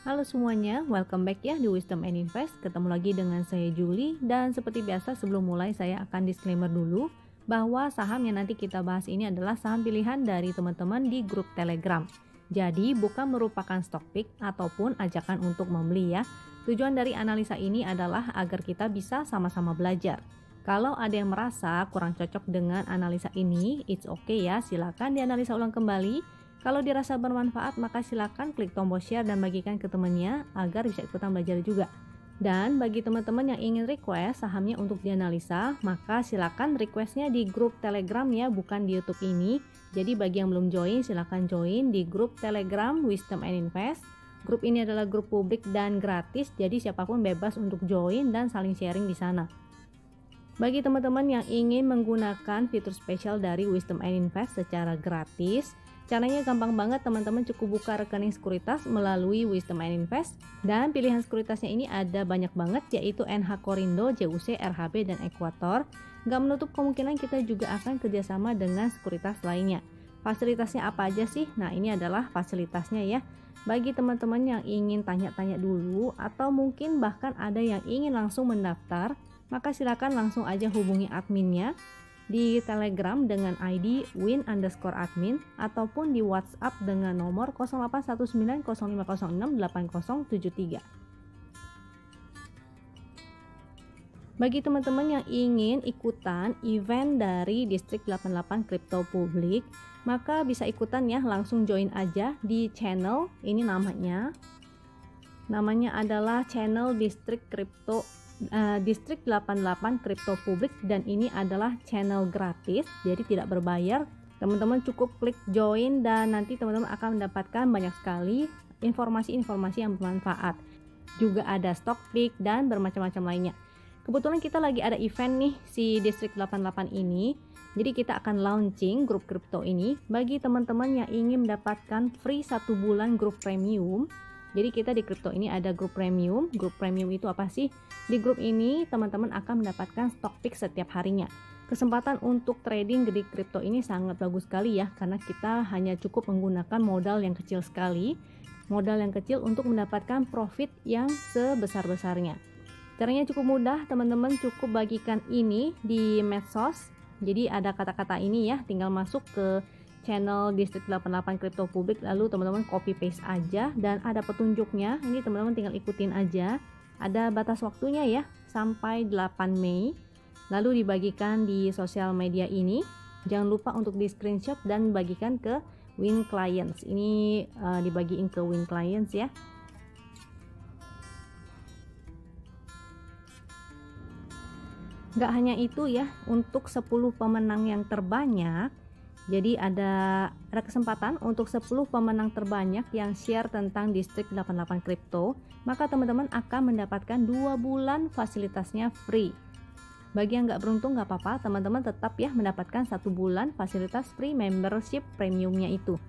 Halo semuanya, welcome back ya di Wisdom and Invest. Ketemu lagi dengan saya Julie, dan seperti biasa sebelum mulai saya akan disclaimer dulu bahwa saham yang nanti kita bahas ini adalah saham pilihan dari teman-teman di grup Telegram. Jadi bukan merupakan stock pick ataupun ajakan untuk membeli ya. Tujuan dari analisa ini adalah agar kita bisa sama-sama belajar. Kalau ada yang merasa kurang cocok dengan analisa ini, it's okay ya, silakan dianalisa ulang kembali. Kalau dirasa bermanfaat, maka silakan klik tombol share dan bagikan ke temannya agar bisa ikutan belajar juga. Dan bagi teman-teman yang ingin request sahamnya untuk dianalisa, maka silakan requestnya di grup Telegram ya, bukan di YouTube ini. Jadi bagi yang belum join, silakan join di grup Telegram Wisdom and Invest. Grup ini adalah grup publik dan gratis, jadi siapapun bebas untuk join dan saling sharing di sana. Bagi teman-teman yang ingin menggunakan fitur spesial dari Wisdom and Invest secara gratis, caranya gampang banget, teman-teman cukup buka rekening sekuritas melalui Wisdom and Invest, dan pilihan sekuritasnya ini ada banyak banget, yaitu NH Korindo, JUC, RHB, dan Ekuator. Gak menutup kemungkinan kita juga akan kerjasama dengan sekuritas lainnya. Fasilitasnya apa aja sih? Nah, ini adalah fasilitasnya ya. Bagi teman-teman yang ingin tanya-tanya dulu, atau mungkin bahkan ada yang ingin langsung mendaftar, maka silakan langsung aja hubungi adminnya di Telegram dengan ID win_admin ataupun di WhatsApp dengan nomor 081905068073. Bagi teman-teman yang ingin ikutan event dari Distrik 88 Crypto Public, maka bisa ikutan ya, langsung join aja di channel ini, namanya adalah channel Distrik 88 Crypto Public, dan ini adalah channel gratis, jadi tidak berbayar. Teman-teman cukup klik join dan nanti teman-teman akan mendapatkan banyak sekali informasi-informasi yang bermanfaat. Juga ada stock pick dan bermacam-macam lainnya. Kebetulan kita lagi ada event nih si Distrik 88 ini. Jadi kita akan launching grup kripto ini bagi teman-teman yang ingin mendapatkan free 1 bulan grup premium. Jadi kita di kripto ini ada grup premium. Grup premium itu apa sih? Di grup ini teman-teman akan mendapatkan stock pick setiap harinya. Kesempatan untuk trading di kripto ini sangat bagus sekali ya, karena kita hanya cukup menggunakan modal yang kecil sekali. Modal yang kecil untuk mendapatkan profit yang sebesar-besarnya. Caranya cukup mudah, teman-teman cukup bagikan ini di medsos. Jadi ada kata-kata ini ya, tinggal masuk ke channel Distrik 88 Crypto Public, lalu teman-teman copy paste aja dan ada petunjuknya. Ini teman-teman tinggal ikutin aja. Ada batas waktunya ya, sampai 8 Mei. Lalu dibagikan di sosial media ini. Jangan lupa untuk di screenshot dan bagikan ke Win Clients. Ini dibagiin ke Win Clients ya. Gak hanya itu ya, untuk 10 pemenang yang terbanyak, jadi ada kesempatan untuk 10 pemenang terbanyak yang share tentang Distrik 88 Crypto, maka teman-teman akan mendapatkan 2 bulan fasilitasnya free. Bagi yang gak beruntung gak apa-apa, teman-teman tetap ya mendapatkan 1 bulan fasilitas free membership premiumnya itu.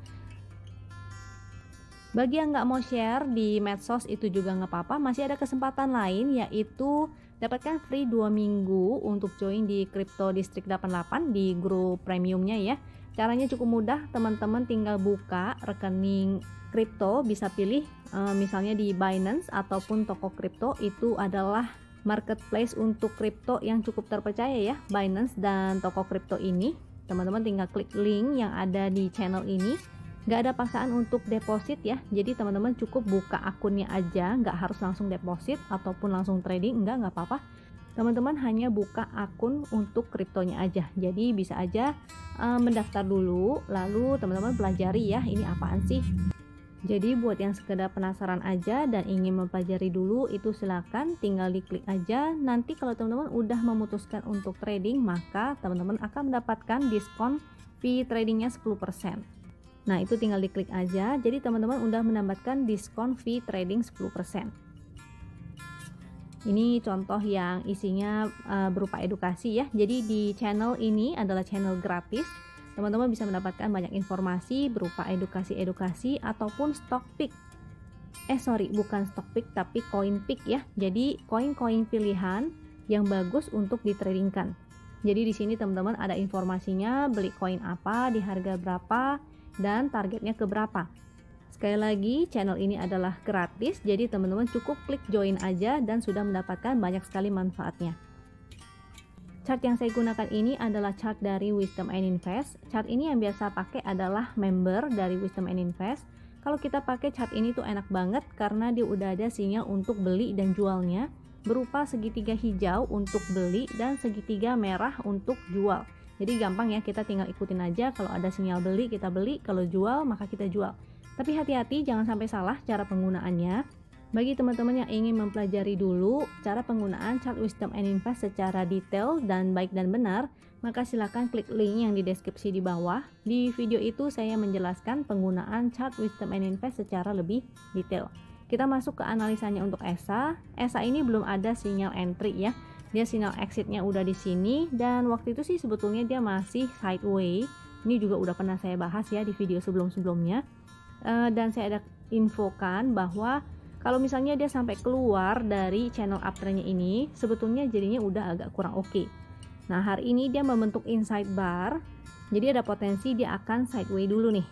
Bagi yang nggak mau share di medsos itu juga nggak apa-apa, masih ada kesempatan lain, yaitu dapatkan free 2 minggu untuk join di Crypto Distrik 88 di grup premiumnya ya. Caranya cukup mudah, teman-teman tinggal buka rekening kripto, bisa pilih misalnya di Binance ataupun toko kripto. Itu adalah marketplace untuk kripto yang cukup terpercaya ya, Binance dan toko kripto ini. Teman-teman tinggal klik link yang ada di channel ini. Gak ada paksaan untuk deposit ya, jadi teman-teman cukup buka akunnya aja, gak harus langsung deposit ataupun langsung trading, gak apa-apa. Teman-teman hanya buka akun untuk kriptonya aja, jadi bisa aja mendaftar dulu, lalu teman-teman pelajari ya, ini apaan sih. Jadi buat yang sekedar penasaran aja dan ingin mempelajari dulu, itu silakan tinggal diklik aja. Nanti kalau teman-teman udah memutuskan untuk trading, maka teman-teman akan mendapatkan diskon fee tradingnya 10%. Nah, itu tinggal diklik aja. Jadi teman-teman udah mendapatkan diskon fee trading 10%. Ini contoh yang isinya berupa edukasi ya. Jadi di channel ini adalah channel gratis. Teman-teman bisa mendapatkan banyak informasi berupa edukasi-edukasi ataupun stock pick. Bukan stock pick tapi coin pick ya. Jadi koin-koin pilihan yang bagus untuk ditradingkan. Jadi di sini teman-teman ada informasinya, beli koin apa, di harga berapa, dan targetnya ke berapa. Sekali lagi, channel ini adalah gratis, jadi teman-teman cukup klik join aja dan sudah mendapatkan banyak sekali manfaatnya. Chart yang saya gunakan ini adalah chart dari Wisdom and Invest. Chart ini yang biasa pakai adalah member dari Wisdom and Invest. Kalau kita pakai chart ini tuh enak banget karena dia udah ada sinyal untuk beli dan jualnya, berupa segitiga hijau untuk beli dan segitiga merah untuk jual. Jadi gampang ya, kita tinggal ikutin aja, kalau ada sinyal beli kita beli, kalau jual maka kita jual. Tapi hati-hati jangan sampai salah cara penggunaannya. Bagi teman-teman yang ingin mempelajari dulu cara penggunaan chart Wisdom and Invest secara detail dan baik dan benar, maka silakan klik link yang di deskripsi di bawah. Di video itu saya menjelaskan penggunaan chart Wisdom and Invest secara lebih detail. Kita masuk ke analisanya untuk ESA. ESA ini belum ada sinyal entry ya. Dia sinyal exitnya udah di sini, dan waktu itu sih sebetulnya dia masih sideways. Ini juga udah pernah saya bahas ya di video sebelum-sebelumnya. Dan saya ada infokan bahwa kalau misalnya dia sampai keluar dari channel uptrendnya ini, sebetulnya jadinya udah agak kurang oke. Nah, hari ini dia membentuk inside bar, jadi ada potensi dia akan sideways dulu nih.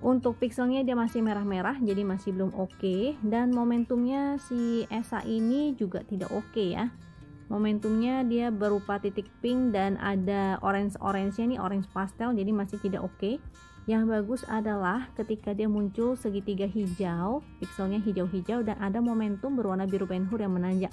Untuk pixelnya dia masih merah-merah, jadi masih belum oke, dan momentumnya si ESA ini juga tidak oke ya. Momentumnya dia berupa titik pink dan ada orange-nya nih, orange pastel, jadi masih tidak oke. Yang bagus adalah ketika dia muncul segitiga hijau, pixelnya hijau-hijau, dan ada momentum berwarna biru penhur yang menanjak.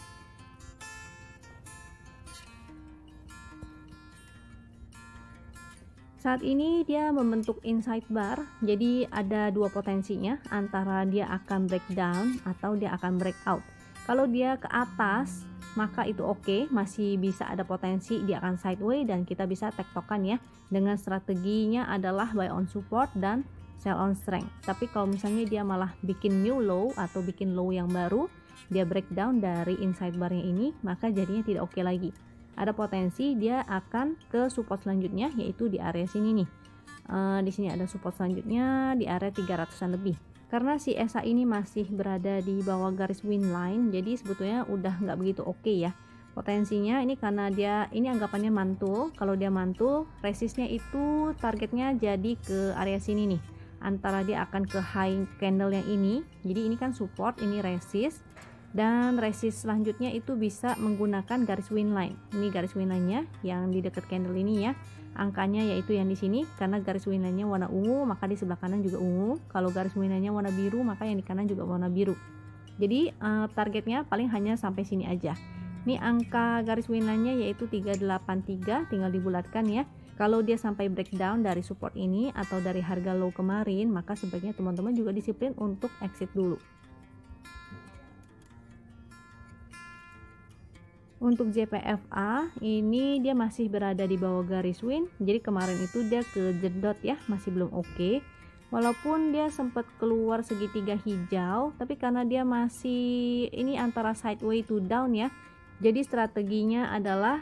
Saat ini dia membentuk inside bar, jadi ada dua potensinya, antara dia akan breakdown atau dia akan breakout. Kalau dia ke atas maka itu oke, masih bisa ada potensi dia akan sideways dan kita bisa tektokan ya, dengan strateginya adalah buy on support dan sell on strength. Tapi kalau misalnya dia malah bikin new low atau bikin low yang baru, dia breakdown dari inside barnya ini, maka jadinya tidak oke lagi. Ada potensi dia akan ke support selanjutnya, yaitu di area sini nih. Di sini ada support selanjutnya di area 300-an lebih. Karena si ESA ini masih berada di bawah garis win line, jadi sebetulnya udah nggak begitu oke ya potensinya ini, karena dia ini anggapannya mantul. Kalau dia mantul, resistnya itu targetnya jadi ke area sini nih, antara dia akan ke high candle yang ini. Jadi ini kan support, ini resist, dan resist selanjutnya itu bisa menggunakan garis win line. Ini garis win line-nya yang di dekat candle ini ya, angkanya yaitu yang di sini. Karena garis win line-nya warna ungu, maka di sebelah kanan juga ungu. Kalau garis win line-nya warna biru, maka yang di kanan juga warna biru. Jadi targetnya paling hanya sampai sini aja. Ini angka garis win line-nya yaitu 383, tinggal dibulatkan ya. Kalau dia sampai breakdown dari support ini atau dari harga low kemarin, maka sebaiknya teman-teman juga disiplin untuk exit dulu. Untuk JPFA ini dia masih berada di bawah garis win, jadi kemarin itu dia kejedot ya, masih belum oke. Walaupun dia sempat keluar segitiga hijau, tapi karena dia masih ini antara sideways to down ya, jadi strateginya adalah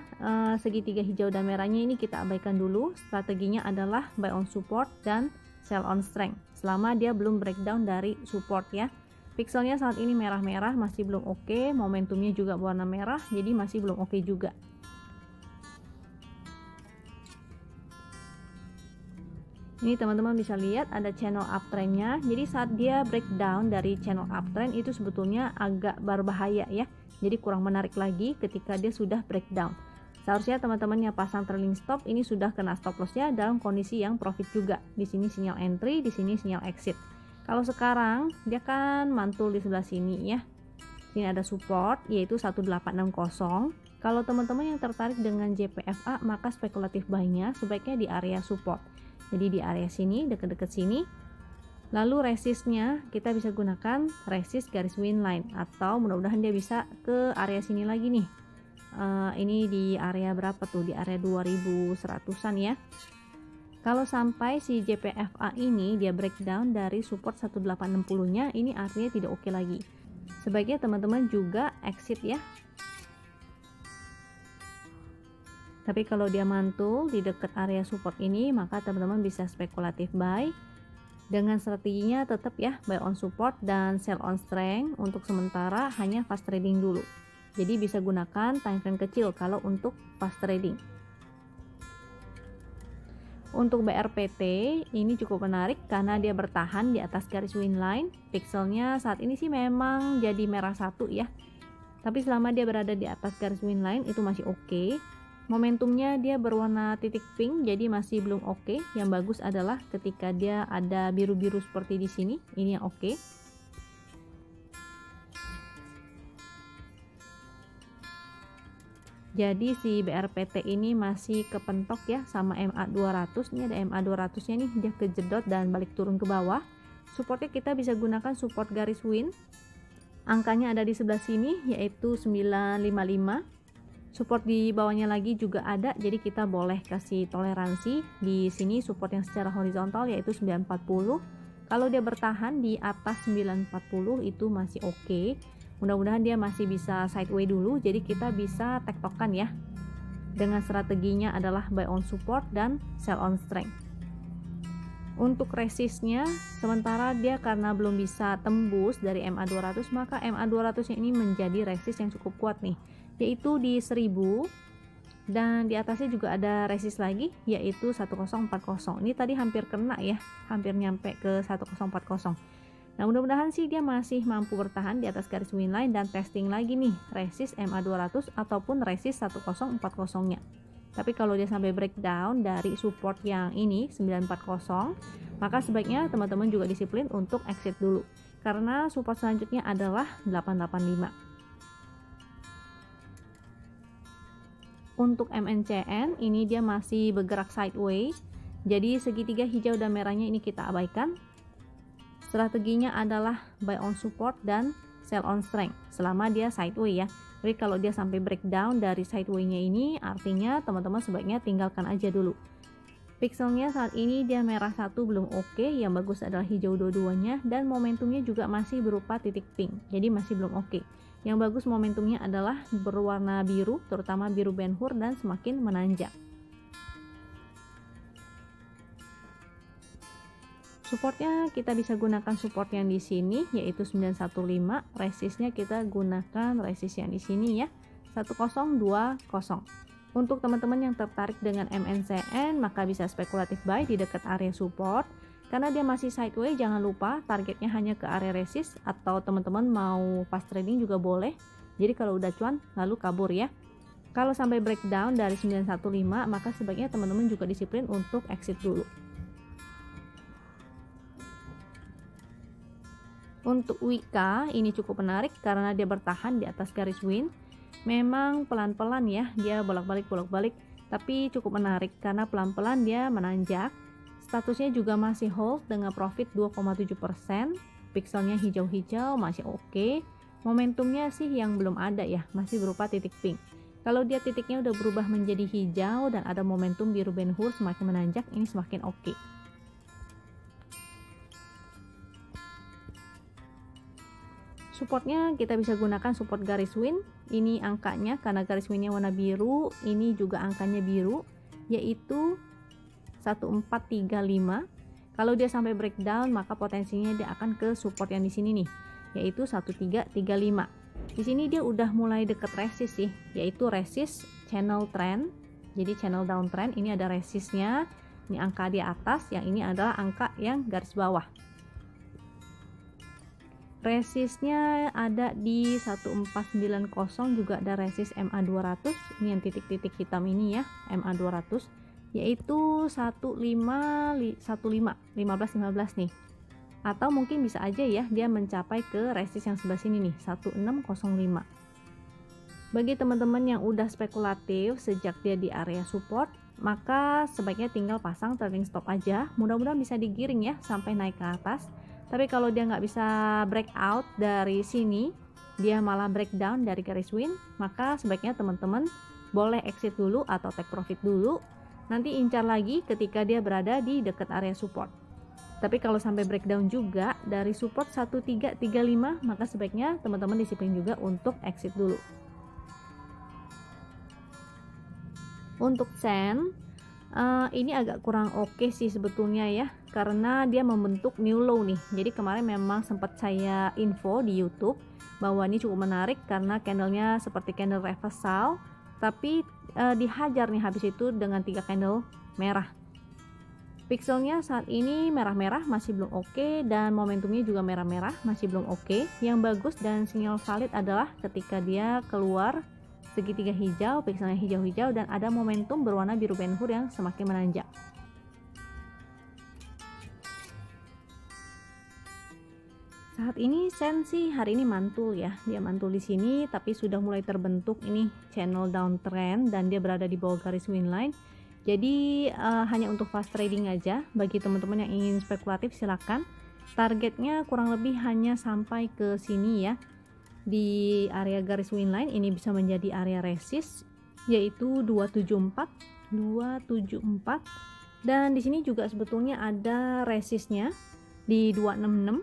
segitiga hijau dan merahnya ini kita abaikan dulu. Strateginya adalah buy on support dan sell on strength selama dia belum breakdown dari support ya. Pixelnya saat ini merah-merah, masih belum oke. Momentumnya juga warna merah, jadi masih belum oke juga. Ini teman-teman bisa lihat ada channel uptrendnya. Jadi saat dia breakdown dari channel uptrend itu sebetulnya agak berbahaya ya. Jadi kurang menarik lagi ketika dia sudah breakdown. Seharusnya teman-teman yang pasang trailing stop ini sudah kena stop lossnya dalam kondisi yang profit juga. Di sini sinyal entry, di sini sinyal exit. Kalau sekarang dia kan mantul di sebelah sini ya. Sini ada support yaitu 1860. Kalau teman-teman yang tertarik dengan JPFA, maka spekulatif buy-nya sebaiknya di area support. Jadi di area sini, dekat-dekat sini. Lalu resistnya kita bisa gunakan resist garis win line, atau mudah-mudahan dia bisa ke area sini lagi nih. Ini di area berapa tuh? Di area 2100-an ya. Kalau sampai si JPFA ini dia breakdown dari support 1860-nya, ini artinya tidak oke lagi. Sebaiknya teman-teman juga exit ya. Tapi kalau dia mantul di dekat area support ini, maka teman-teman bisa spekulatif buy. Dengan strateginya tetap ya, buy on support dan sell on strength. Untuk sementara hanya fast trading dulu. Jadi bisa gunakan time frame kecil kalau untuk fast trading. Untuk BRPT ini cukup menarik karena dia bertahan di atas garis win line. Pixelnya saat ini sih memang jadi merah satu ya, tapi selama dia berada di atas garis win line itu masih oke. Momentumnya dia berwarna titik pink, jadi masih belum oke. Yang bagus adalah ketika dia ada biru-biru seperti di sini, ini yang oke. Jadi si BRPT ini masih kepentok ya sama MA200. Ini ada MA200 nya nih, dia kejedot dan balik turun ke bawah. Supportnya kita bisa gunakan support garis win, angkanya ada di sebelah sini yaitu 955. Support di bawahnya lagi juga ada, jadi kita boleh kasih toleransi di sini. Support yang secara horizontal yaitu 940. Kalau dia bertahan di atas 940 itu masih oke. Mudah-mudahan dia masih bisa sideway dulu, jadi kita bisa tektokan ya. Dengan strateginya adalah buy on support dan sell on strength. Untuk resistnya, sementara dia karena belum bisa tembus dari MA200, maka MA200 ini menjadi resist yang cukup kuat nih, yaitu di 1000. Dan di atasnya juga ada resist lagi, yaitu 1040. Ini tadi hampir kena ya, hampir nyampe ke 1040. Nah, mudah-mudahan sih dia masih mampu bertahan di atas garis win line dan testing lagi nih resist MA200 ataupun resist 1040-nya. Tapi kalau dia sampai breakdown dari support yang ini 940, maka sebaiknya teman-teman juga disiplin untuk exit dulu, karena support selanjutnya adalah 885. Untuk MNCN ini dia masih bergerak sideways, jadi segitiga hijau dan merahnya ini kita abaikan. Strateginya adalah buy on support dan sell on strength selama dia sideway ya. Jadi kalau dia sampai breakdown dari sideway-nya ini, artinya teman-teman sebaiknya tinggalkan aja dulu. Pixelnya saat ini dia merah satu belum oke, yang bagus adalah hijau dua-duanya, dan momentumnya juga masih berupa titik pink, jadi masih belum oke. Yang bagus momentumnya adalah berwarna biru, terutama biru Ben Hur, dan semakin menanjak. Supportnya kita bisa gunakan support yang di sini yaitu 915, resistnya kita gunakan resist yang di sini ya, 1020. Untuk teman-teman yang tertarik dengan MNCN, maka bisa spekulatif buy di dekat area support. Karena dia masih sideways, jangan lupa targetnya hanya ke area resist, atau teman-teman mau fast trading juga boleh. Jadi kalau udah cuan lalu kabur ya. Kalau sampai breakdown dari 915, maka sebaiknya teman-teman juga disiplin untuk exit dulu. Untuk Wika ini cukup menarik karena dia bertahan di atas garis win. Memang pelan-pelan ya, dia bolak-balik, tapi cukup menarik karena pelan-pelan dia menanjak. Statusnya juga masih hold dengan profit 2,7%. Pixelnya hijau-hijau masih oke. Momentumnya sih yang belum ada ya, masih berupa titik pink. Kalau dia titiknya udah berubah menjadi hijau dan ada momentum biru Ben Hur semakin menanjak, ini semakin oke. Supportnya kita bisa gunakan support garis win. Ini angkanya karena garis winnya warna biru, ini juga angkanya biru, yaitu 1435. Kalau dia sampai breakdown, maka potensinya dia akan ke support yang di sini nih, yaitu 1335. Di sini dia udah mulai deket resist sih, yaitu resist channel trend. Jadi channel downtrend ini ada resistnya. Ini angka di atas, yang ini adalah angka yang garis bawah. Resistnya ada di 1490, juga ada resist MA200. Ini yang titik-titik hitam ini ya, MA200, yaitu 1515 nih. Atau mungkin bisa aja ya dia mencapai ke resist yang sebelah sini nih, 1605. Bagi teman-teman yang udah spekulatif sejak dia di area support, maka sebaiknya tinggal pasang trading stop aja. Mudah-mudahan bisa digiring ya sampai naik ke atas. Tapi kalau dia nggak bisa breakout dari sini, dia malah breakdown dari garis win, maka sebaiknya teman-teman boleh exit dulu atau take profit dulu. Nanti incar lagi ketika dia berada di dekat area support. Tapi kalau sampai breakdown juga dari support 1335, maka sebaiknya teman-teman disiplin juga untuk exit dulu. Untuk Sen, ini agak kurang oke sih sebetulnya ya, karena dia membentuk new low nih. Jadi kemarin memang sempat saya info di YouTube bahwa ini cukup menarik karena candlenya seperti candle reversal, tapi dihajar nih habis itu dengan 3 candle merah. Pixelnya saat ini merah-merah masih belum oke, dan momentumnya juga merah-merah masih belum oke. Yang bagus dan sinyal valid adalah ketika dia keluar segitiga hijau, pixelnya hijau-hijau, dan ada momentum berwarna biru Ben Hur yang semakin menanjak. Saat ini Sensi hari ini mantul ya, dia mantul di sini, tapi sudah mulai terbentuk ini channel downtrend dan dia berada di bawah garis winline. Jadi hanya untuk fast trading aja. Bagi teman-teman yang ingin spekulatif silakan. Targetnya kurang lebih hanya sampai ke sini ya, di area garis winline. Ini bisa menjadi area resist, yaitu 274, 274. Dan di sini juga sebetulnya ada resistnya di 266.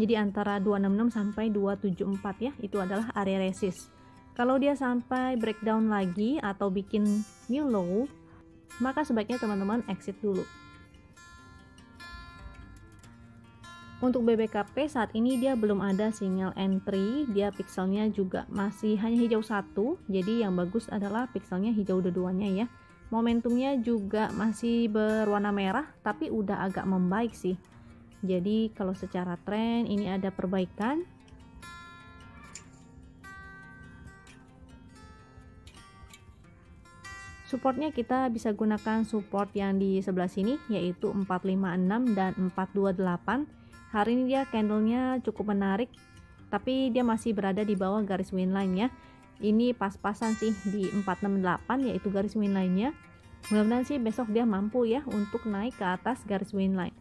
Jadi antara 266 sampai 274 ya, itu adalah area resist. Kalau dia sampai breakdown lagi atau bikin new low, maka sebaiknya teman-teman exit dulu. Untuk BBKP saat ini dia belum ada sinyal entry, dia pixelnya juga masih hanya hijau satu, jadi yang bagus adalah pixelnya hijau dua-duanya ya. Momentumnya juga masih berwarna merah, tapi udah agak membaik sih. Jadi kalau secara tren ini ada perbaikan. Supportnya kita bisa gunakan support yang di sebelah sini, yaitu 456 dan 428. Hari ini dia candlenya cukup menarik, tapi dia masih berada di bawah garis winline ya. Ini pas-pasan sih di 468, yaitu garis winline-nya. Mudah-mudahan sih besok dia mampu ya untuk naik ke atas garis winline.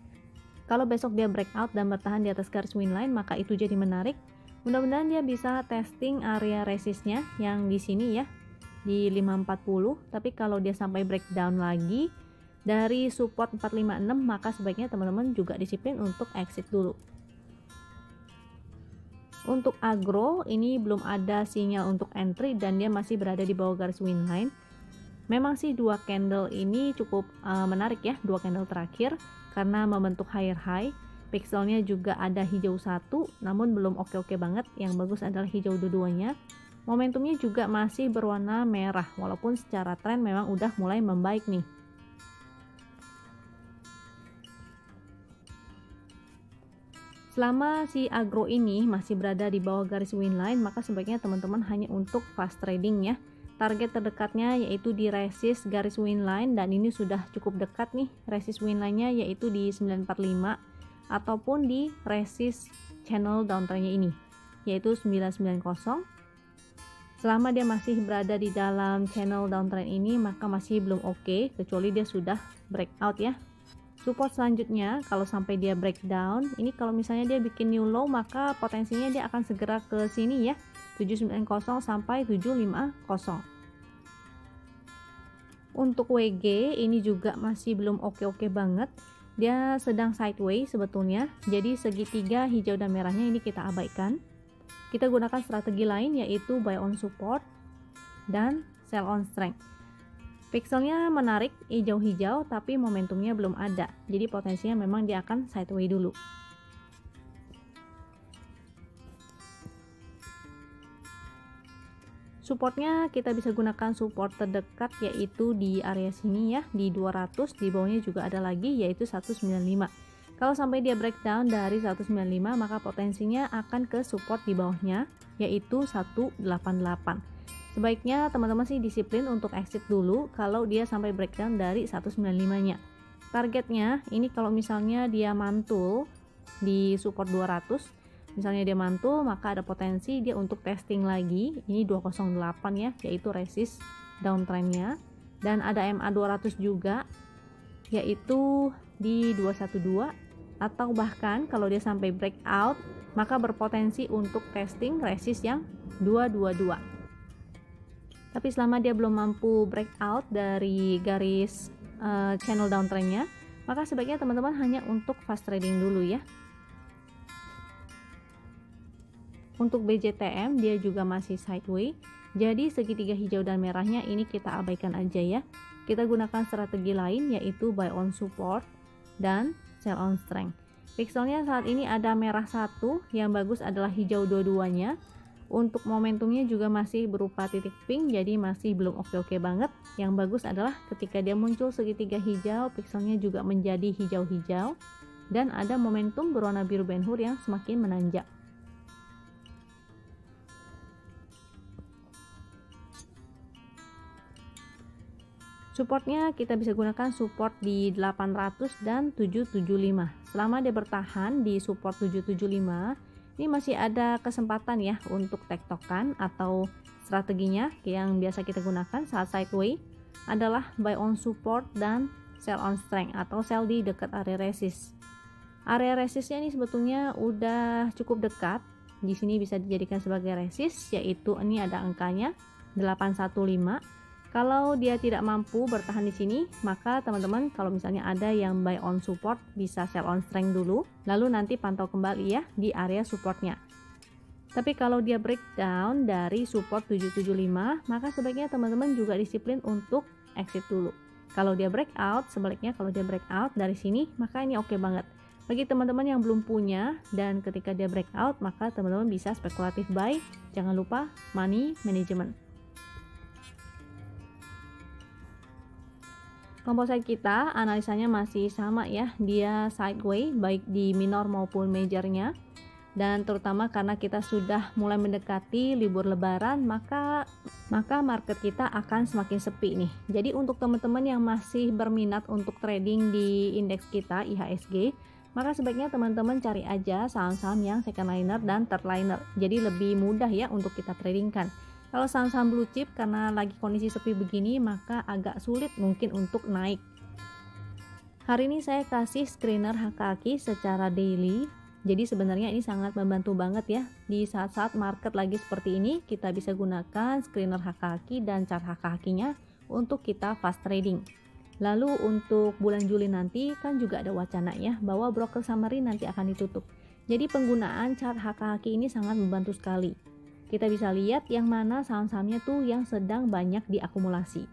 Kalau besok dia breakout dan bertahan di atas garis winline, maka itu jadi menarik. Mudah-mudahan dia bisa testing area resistnya yang di sini ya, di 540. Tapi kalau dia sampai breakdown lagi dari support 456, maka sebaiknya teman-teman juga disiplin untuk exit dulu. Untuk agro ini belum ada sinyal untuk entry dan dia masih berada di bawah garis winline. Memang sih dua candle ini cukup menarik ya, dua candle terakhir, karena membentuk higher high. Pixelnya juga ada hijau satu, namun belum oke-oke banget. Yang bagus adalah hijau dua-duanya. Momentumnya juga masih berwarna merah, walaupun secara tren memang udah mulai membaik nih. Selama si agro ini masih berada di bawah garis winline, maka sebaiknya teman-teman hanya untuk fast trading ya. Target terdekatnya yaitu di resist garis winline, dan ini sudah cukup dekat nih resist winline-nya, yaitu di 945, ataupun di resist channel downtrend-nya ini, yaitu 990. Selama dia masih berada di dalam channel downtrend ini, maka masih belum oke, kecuali dia sudah breakout ya. Support selanjutnya kalau sampai dia breakdown, ini kalau misalnya dia bikin new low, maka potensinya dia akan segera ke sini ya, 790 sampai 750. Untuk WG ini juga masih belum oke-oke banget. Dia sedang sideways sebetulnya. Jadi segitiga hijau dan merahnya ini kita abaikan. Kita gunakan strategi lain, yaitu buy on support dan sell on strength. Pixelnya menarik hijau-hijau, tapi momentumnya belum ada. Jadi potensinya memang dia akan sideways dulu. Supportnya kita bisa gunakan support terdekat, yaitu di area sini ya, di 200. Di bawahnya juga ada lagi, yaitu 195. Kalau sampai dia breakdown dari 195, maka potensinya akan ke support di bawahnya, yaitu 188. Sebaiknya teman-teman sih disiplin untuk exit dulu kalau dia sampai breakdown dari 195-nya. Targetnya ini kalau misalnya dia mantul di support 200, misalnya dia mantul, maka ada potensi dia untuk testing lagi. Ini 208 ya, yaitu resist downtrendnya. Dan ada MA 200 juga, yaitu di 212. Atau bahkan kalau dia sampai breakout, maka berpotensi untuk testing resist yang 222. Tapi selama dia belum mampu breakout dari garis channel downtrendnya, maka sebaiknya teman-teman hanya untuk fast trading dulu ya. Untuk BJTM dia juga masih sideways, jadi segitiga hijau dan merahnya ini kita abaikan aja ya. Kita gunakan strategi lain, yaitu buy on support dan sell on strength. Pixelnya saat ini ada merah satu, yang bagus adalah hijau dua-duanya. Untuk momentumnya juga masih berupa titik pink, jadi masih belum oke-oke banget. Yang bagus adalah ketika dia muncul segitiga hijau, pikselnya juga menjadi hijau-hijau, dan ada momentum berwarna biru Ben Hur yang semakin menanjak. Supportnya kita bisa gunakan support di 800 dan 775. Selama dia bertahan di support 775, ini masih ada kesempatan ya untuk tektokan, atau strateginya yang biasa kita gunakan saat sideway adalah buy on support dan sell on strength, atau sell di dekat area resist. Area resistnya ini sebetulnya udah cukup dekat. Di sini bisa dijadikan sebagai resist, yaitu ini ada angkanya 815. Kalau dia tidak mampu bertahan di sini, maka teman-teman kalau misalnya ada yang buy on support bisa sell on strength dulu, lalu nanti pantau kembali ya di area supportnya. Tapi kalau dia breakdown dari support 775, maka sebaiknya teman-teman juga disiplin untuk exit dulu. Kalau dia breakout, sebaliknya kalau dia breakout dari sini, maka ini oke banget. Bagi teman-teman yang belum punya dan ketika dia breakout, maka teman-teman bisa spekulatif buy. Jangan lupa money management. Composite kita analisanya masih sama ya, dia sideway baik di minor maupun majornya, dan terutama karena kita sudah mulai mendekati libur lebaran, maka market kita akan semakin sepi nih. Jadi untuk teman-teman yang masih berminat untuk trading di indeks kita IHSG, maka sebaiknya teman-teman cari aja saham-saham yang second liner dan third liner, jadi lebih mudah ya untuk kita tradingkan. Kalau saham-saham blue chip karena lagi kondisi sepi begini, maka agak sulit mungkin untuk naik. Hari ini saya kasih screener HKAKI secara daily. Jadi sebenarnya ini sangat membantu banget ya. Di saat-saat market lagi seperti ini, kita bisa gunakan screener HKAKI dan chart HKAKI-nya untuk kita fast trading. Lalu untuk bulan Juli nanti kan juga ada wacana ya bahwa broker summary nanti akan ditutup. Jadi penggunaan chart HKAKI ini sangat membantu sekali. Kita bisa lihat yang mana saham-sahamnya tuh yang sedang banyak diakumulasi.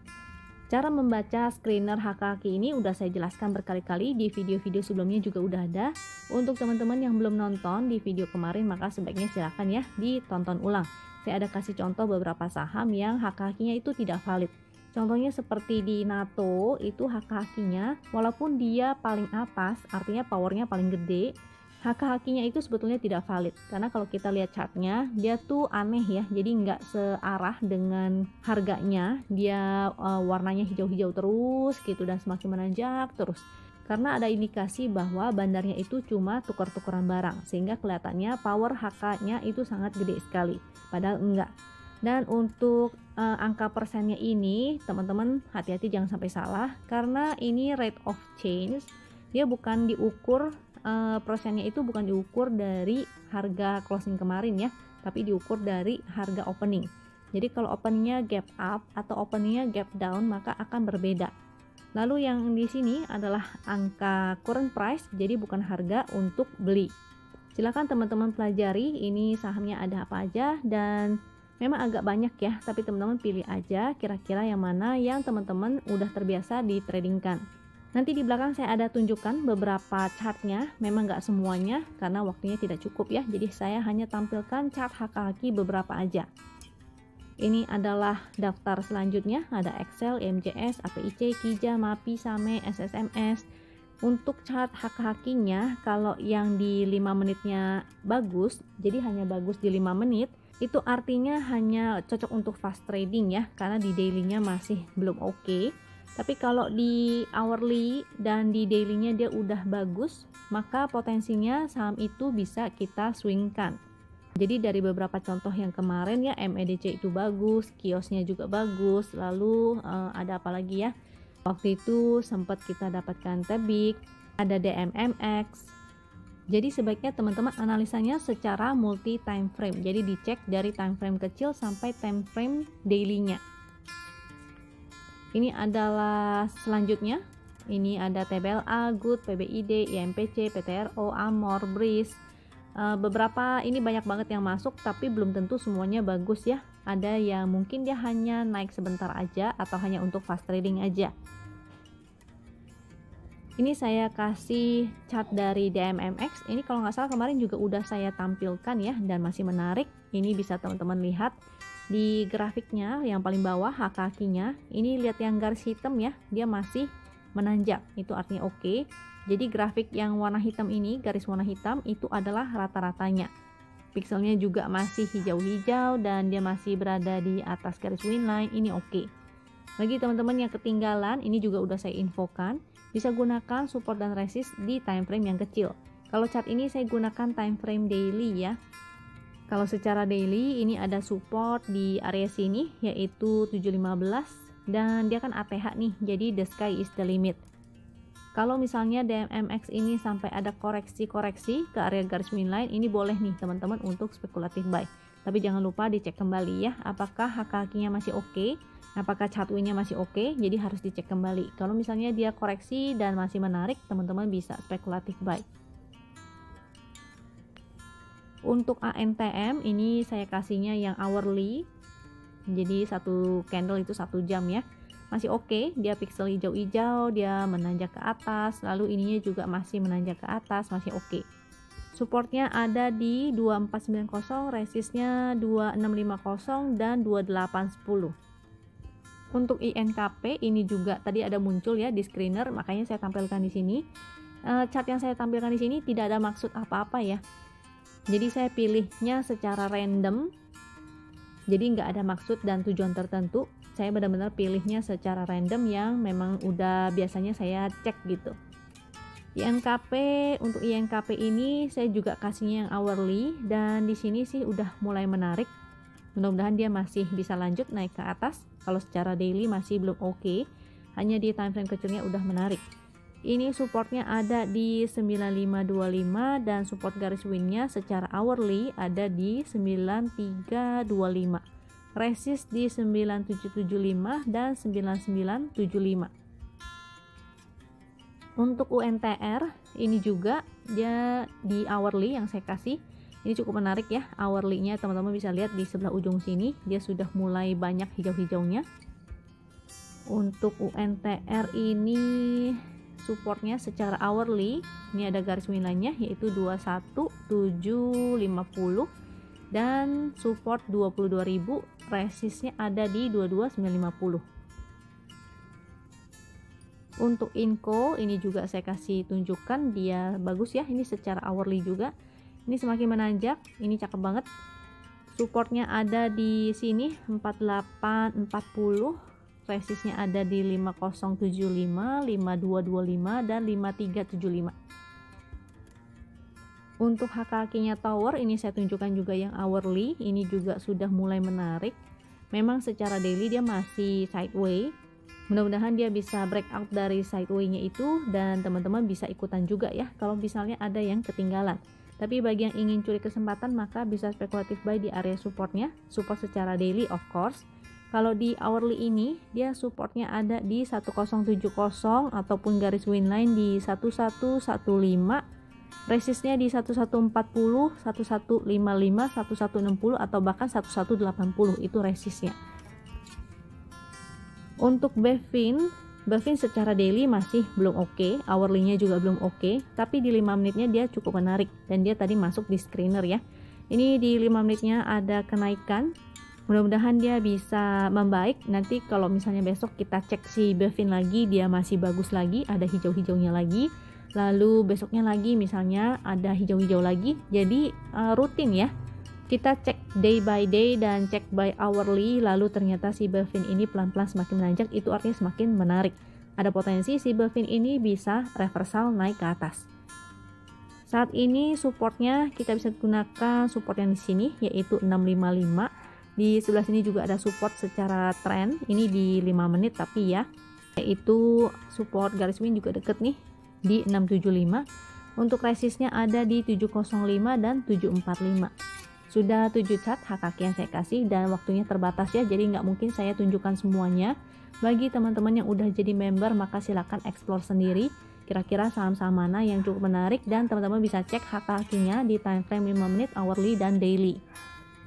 Cara membaca screener HKAKI ini udah saya jelaskan berkali-kali di video-video sebelumnya, juga udah ada. Untuk teman-teman yang belum nonton di video kemarin, maka sebaiknya silakan ya ditonton ulang. Saya ada kasih contoh beberapa saham yang HKAKI-nya itu tidak valid. Contohnya seperti di NATO, itu HKAKI-nya walaupun dia paling atas, artinya powernya paling gede, HKAKI-nya itu sebetulnya tidak valid, karena kalau kita lihat chartnya dia tuh aneh ya, jadi nggak searah dengan harganya, dia warnanya hijau-hijau terus gitu dan semakin menanjak terus, karena ada indikasi bahwa bandarnya itu cuma tukar-tukaran barang, sehingga kelihatannya power HK-nya itu sangat gede sekali, padahal enggak. Dan untuk angka persennya ini teman-teman hati-hati jangan sampai salah, karena ini rate of change, dia bukan diukur persennya itu bukan diukur dari harga closing kemarin ya, tapi diukur dari harga opening. Jadi kalau openingnya gap up atau openingnya gap down, maka akan berbeda. Lalu yang di sini adalah angka current price, jadi bukan harga untuk beli. Silakan teman-teman pelajari ini sahamnya ada apa aja, dan memang agak banyak ya, tapi teman-teman pilih aja kira-kira yang mana yang teman-teman udah terbiasa di tradingkan. Nanti di belakang saya ada tunjukkan beberapa chartnya, memang nggak semuanya karena waktunya tidak cukup ya, jadi saya hanya tampilkan chart HKAKI beberapa aja. Ini adalah daftar selanjutnya, ada Excel, MJS, APIC, KIJA, MAPI, SAME, SSMS. Untuk chart HKAKI-nya, kalau yang di 5 menitnya bagus, jadi hanya bagus di 5 menit, itu artinya hanya cocok untuk fast trading ya, karena di daily-nya masih belum oke. Tapi kalau di hourly dan di daily-nya dia udah bagus, maka potensinya saham itu bisa kita swingkan. Jadi dari beberapa contoh yang kemarin ya, MEDC itu bagus, kiosnya juga bagus, lalu ada apa lagi ya? Waktu itu sempat kita dapatkan Tebik, ada DMMX. Jadi sebaiknya teman-teman analisanya secara multi time frame. Jadi dicek dari time frame kecil sampai time frame daily-nya. Ini adalah selanjutnya. Ini ada TBLA, Good, PBID, IMPC, PTRO, Amor, Breeze. Beberapa ini banyak banget yang masuk, tapi belum tentu semuanya bagus ya. Ada yang mungkin dia hanya naik sebentar aja atau hanya untuk fast trading aja. Ini saya kasih chart dari DMMX. Ini kalau nggak salah kemarin juga udah saya tampilkan ya, dan masih menarik. Ini bisa teman-teman lihat di grafiknya yang paling bawah, kakinya. Ini lihat yang garis hitam ya, dia masih menanjak. Itu artinya oke. Jadi grafik yang warna hitam ini, garis warna hitam itu adalah rata-ratanya. Pixelnya juga masih hijau-hijau dan dia masih berada di atas garis winline. Ini oke. Bagi teman-teman yang ketinggalan, ini juga udah saya infokan, bisa gunakan support dan resist di time frame yang kecil. Kalau chart ini saya gunakan time frame daily ya. Kalau secara daily ini ada support di area sini yaitu 715 dan dia kan ATH nih, jadi the sky is the limit. Kalau misalnya DMMX ini sampai ada koreksi-koreksi ke area garis winline, ini boleh nih teman-teman untuk spekulatif buy. Tapi jangan lupa dicek kembali ya, apakah HKQ-nya masih oke, apakah chart win-nya masih oke, jadi harus dicek kembali. Kalau misalnya dia koreksi dan masih menarik, teman-teman bisa spekulatif buy. Untuk ANTM ini saya kasihnya yang hourly, jadi satu candle itu 1 jam ya, masih oke. Dia pixel hijau-hijau, dia menanjak ke atas, lalu ininya juga masih menanjak ke atas, masih oke. Supportnya ada di 2490, resistnya 2650 dan 2810. Untuk INKP ini juga tadi ada muncul ya di screener, makanya saya tampilkan di sini. Chart yang saya tampilkan di sini tidak ada maksud apa-apa ya. Jadi saya pilihnya secara random. Jadi nggak ada maksud dan tujuan tertentu. Saya benar-benar pilihnya secara random yang memang udah biasanya saya cek gitu. INKP, untuk INKP ini saya juga kasihnya yang hourly dan di sini sih udah mulai menarik. Mudah-mudahan dia masih bisa lanjut naik ke atas. Kalau secara daily masih belum oke. Hanya di time frame kecilnya udah menarik. Ini supportnya ada di 9525 dan support garis winnya secara hourly ada di 9325. Resist di 9775 dan 9975. Untuk UNTR ini juga dia di hourly yang saya kasih. Ini cukup menarik ya, hourly-nya teman-teman bisa lihat di sebelah ujung sini, dia sudah mulai banyak hijau-hijaunya. Untuk UNTR ini supportnya secara hourly, ini ada garis winline-nya yaitu 21750 dan support 22.000, resistnya ada di 22950. Untuk Inco ini juga saya kasih tunjukkan, dia bagus ya, ini secara hourly juga. Ini semakin menanjak, ini cakep banget. Supportnya ada di sini 4840, resistnya ada di 5075, 5225 dan 5375. Untuk HKQ-nya tower ini saya tunjukkan juga yang hourly, ini juga sudah mulai menarik. Memang secara daily dia masih sideways. Mudah-mudahan dia bisa breakout dari sideway-nya itu dan teman-teman bisa ikutan juga ya kalau misalnya ada yang ketinggalan. Tapi bagi yang ingin curi kesempatan maka bisa spekulatif buy di area supportnya, support secara daily of course. Kalau di hourly ini dia supportnya ada di 1070 ataupun garis winline di 1115, resistnya di 1140, 1155, 1160 atau bahkan 1180 itu resistnya. Untuk Bevin secara daily masih belum oke, hourly-nya juga belum oke, tapi di 5 menitnya dia cukup menarik dan dia tadi masuk di screener ya. Ini di 5 menitnya ada kenaikan. Mudah-mudahan dia bisa membaik. Nanti kalau misalnya besok kita cek si Bevin lagi, dia masih bagus lagi, ada hijau-hijaunya lagi. Lalu besoknya lagi misalnya ada hijau-hijau lagi. Jadi rutin ya. Kita cek day by day dan cek by hourly, lalu ternyata si Bevin ini pelan-pelan semakin menanjak, itu artinya semakin menarik. Ada potensi si Bevin ini bisa reversal naik ke atas. Saat ini supportnya kita bisa gunakan support yang di sini yaitu 655. Di sebelah sini juga ada support secara trend, ini di 5 menit tapi ya, yaitu support garis win juga deket nih di 675. Untuk resistnya ada di 705 dan 745. Sudah 7 chart HKQ yang saya kasih dan waktunya terbatas ya, jadi nggak mungkin saya tunjukkan semuanya. Bagi teman-teman yang udah jadi member maka silakan explore sendiri kira-kira saham-saham mana yang cukup menarik dan teman-teman bisa cek HKQ-nya di time frame 5 menit, hourly dan daily.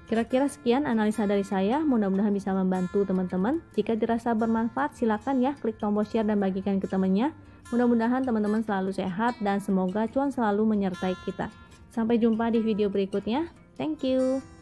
Kira-kira sekian analisa dari saya, mudah-mudahan bisa membantu teman-teman. Jika dirasa bermanfaat, silakan ya klik tombol share dan bagikan ke temannya. Mudah-mudahan teman-teman selalu sehat dan semoga cuan selalu menyertai kita. Sampai jumpa di video berikutnya. Thank you.